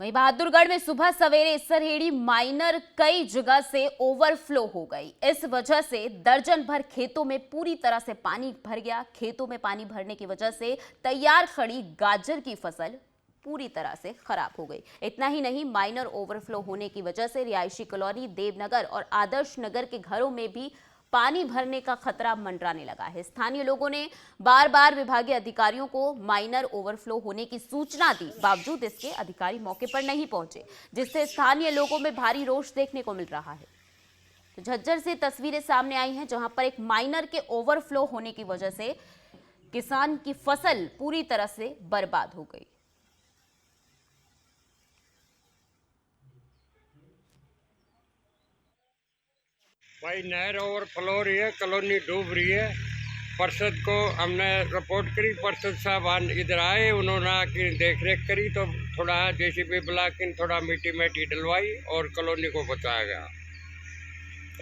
वहीं बहादुरगढ़ में सुबह सवेरे सरहेड़ी माइनर कई जगह से ओवरफ्लो हो गई। इस वजह से दर्जन भर खेतों में पूरी तरह से पानी भर गया। खेतों में पानी भरने की वजह से तैयार खड़ी गाजर की फसल पूरी तरह से खराब हो गई। इतना ही नहीं, माइनर ओवरफ्लो होने की वजह से रिहायशी कॉलोनी देवनगर और आदर्श नगर के घरों में भी पानी भरने का खतरा मंडराने लगा है। स्थानीय लोगों ने बार बार विभागीय अधिकारियों को माइनर ओवरफ्लो होने की सूचना दी, बावजूद इसके अधिकारी मौके पर नहीं पहुंचे, जिससे स्थानीय लोगों में भारी रोष देखने को मिल रहा है। तो झज्जर से तस्वीरें सामने आई हैं, जहां पर एक माइनर के ओवरफ्लो होने की वजह से किसान की फसल पूरी तरह से बर्बाद हो गई। भाई नहर ओवरफ्लो हो रही है, कॉलोनी डूब रही है। पार्षद को हमने रिपोर्ट करी, पार्षद साहब इधर आए, उन्होंने आके देख रेख करी तो थोड़ा जेसीबी बुला के थोड़ा मिट्टी मैटी डलवाई और कॉलोनी को बचाया गया।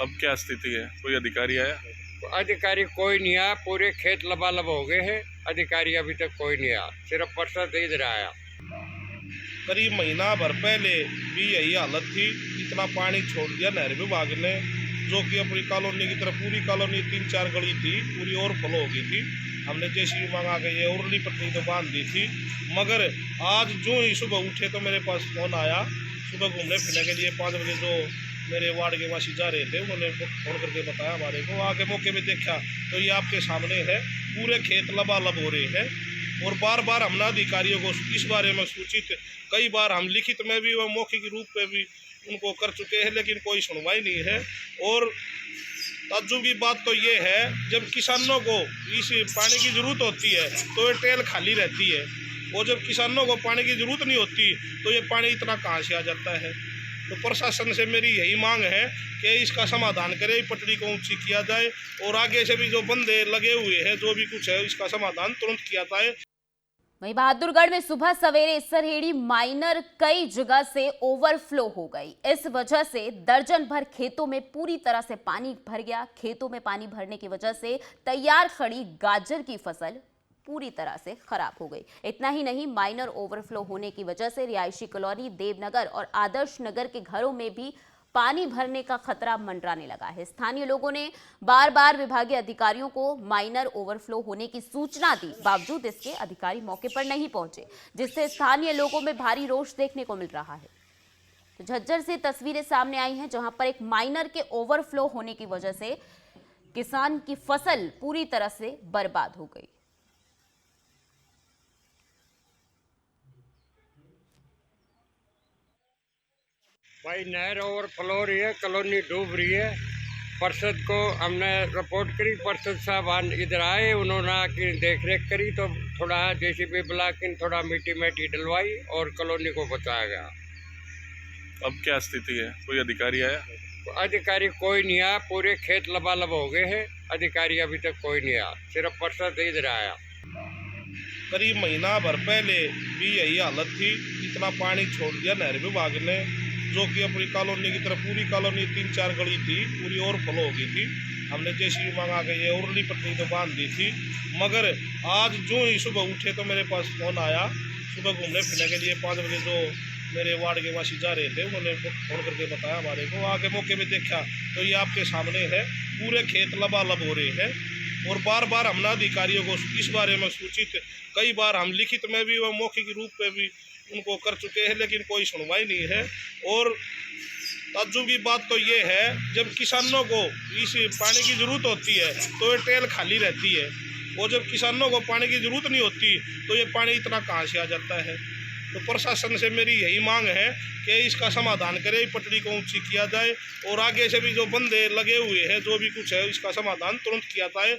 अब क्या स्थिति है? कोई अधिकारी आया? अधिकारी कोई नहीं आया, पूरे खेत लबालब हो गए हैं, अधिकारी अभी तक कोई नहीं आया, सिर्फ पार्षद इधर आया। करीब महीना भर पहले भी यही हालत थी। इतना पानी छोड़ दिया नहर विभाग ने, जो कि अपनी कॉलोनी की तरफ, पूरी कॉलोनी 3-4 गली थी, पूरी ओवरफ्लो हो गई थी। हमने जेसीबी मंगा के ये उरली पट्टी तो बांध दी थी, मगर आज जो ही सुबह उठे तो मेरे पास फ़ोन आया। सुबह घूमने फिरने के लिए 5 बजे जो मेरे वार्ड के वासी जा रहे थे, उन्होंने फ़ोन करके बताया हमारे को। आके मौके में देखा तो ये आपके सामने है, पूरे खेत लबालब हो रहे हैं। और बार बार हमने अधिकारियों को इस बारे में सूचित, कई बार हम लिखित में भी व मौखिक रूप में भी उनको कर चुके हैं, लेकिन कोई सुनवाई नहीं है। और ताज्जुब की बात तो ये है, जब किसानों को इस पानी की ज़रूरत होती है तो ये टेल खाली रहती है, और जब किसानों को पानी की ज़रूरत नहीं होती तो ये पानी इतना कहाँ से आ जाता है। तो प्रशासन से मेरी यही मांग है कि इसका समाधान करे, पटड़ी को ऊंची किया जाए, और आगे से भी जो बंदे लगे हुए हैं, जो भी कुछ है, इसका समाधान तुरंत किया जाए। वहीं बहादुरगढ़ में सुबह सवेरे सरहेड़ी माइनर कई जगह से ओवरफ्लो हो गई। इस वजह से दर्जन भर खेतों में पूरी तरह से पानी भर गया। खेतों में पानी भरने की वजह से तैयार खड़ी गाजर की फसल पूरी तरह से खराब हो गई। इतना ही नहीं, माइनर ओवरफ्लो होने की वजह से रिहायशी कॉलोनी देवनगर और आदर्श नगर के घरों में भी पानी भरने का खतरा मंडराने लगा है। स्थानीय लोगों ने बार बार विभागीय अधिकारियों को माइनर ओवरफ्लो होने की सूचना दी, बावजूद इसके अधिकारी मौके पर नहीं पहुंचे, जिससे स्थानीय लोगों में भारी रोष देखने को मिल रहा है। तो झज्जर से तस्वीरें सामने आई हैं, जहां पर एक माइनर के ओवरफ्लो होने की वजह से किसान की फसल पूरी तरह से बर्बाद हो गई। भाई नहर ओवरफ्लो हो रही है, कॉलोनी डूब रही है। पार्षद को हमने रिपोर्ट करी, पार्षद साहब इधर आए, उन्होंने आके देख रेख करी तो थोड़ा जेसीबी बुला के थोड़ा मिट्टी मैटी डलवाई और कॉलोनी को बचाया गया। अब क्या स्थिति है? कोई अधिकारी आया? अधिकारी कोई नहीं आया, पूरे खेत लबालब हो गए हैं, अधिकारी अभी तक कोई नहीं आया, सिर्फ पार्षद इधर आया। करीब महीना भर पहले भी यही हालत थी। इतना पानी छोड़ दिया नहर विभाग ने, जो कि अपनी कॉलोनी की तरफ, पूरी कॉलोनी 3-4 गली थी, पूरी ओवरफ्लो हो गई थी। हमने जेसीबी मंगा के ये उरली पट्टी तो बांध दी थी, मगर आज जो ही सुबह उठे तो मेरे पास फ़ोन आया। सुबह घूमने फिरने के लिए 5 बजे जो मेरे वार्ड के वासी जा रहे थे, उन्होंने फ़ोन करके बताया हमारे को। आके मौके में देखा तो ये आपके सामने है, पूरे खेत लबालब हो रहे हैं। और बार बार हमने अधिकारियों को इस बारे में सूचित, कई बार हम लिखित में भी व मौखिक रूप में भी उनको कर चुके हैं, लेकिन कोई सुनवाई नहीं है। और ताज्जुब की बात तो ये है, जब किसानों को इस पानी की ज़रूरत होती है तो ये टेल खाली रहती है, और जब किसानों को पानी की ज़रूरत नहीं होती तो ये पानी इतना कहाँ से आ जाता है। तो प्रशासन से मेरी यही मांग है कि इसका समाधान करे, पटड़ी को ऊंची किया जाए, और आगे से भी जो बंदे लगे हुए हैं, जो भी कुछ है, इसका समाधान तुरंत किया जाए।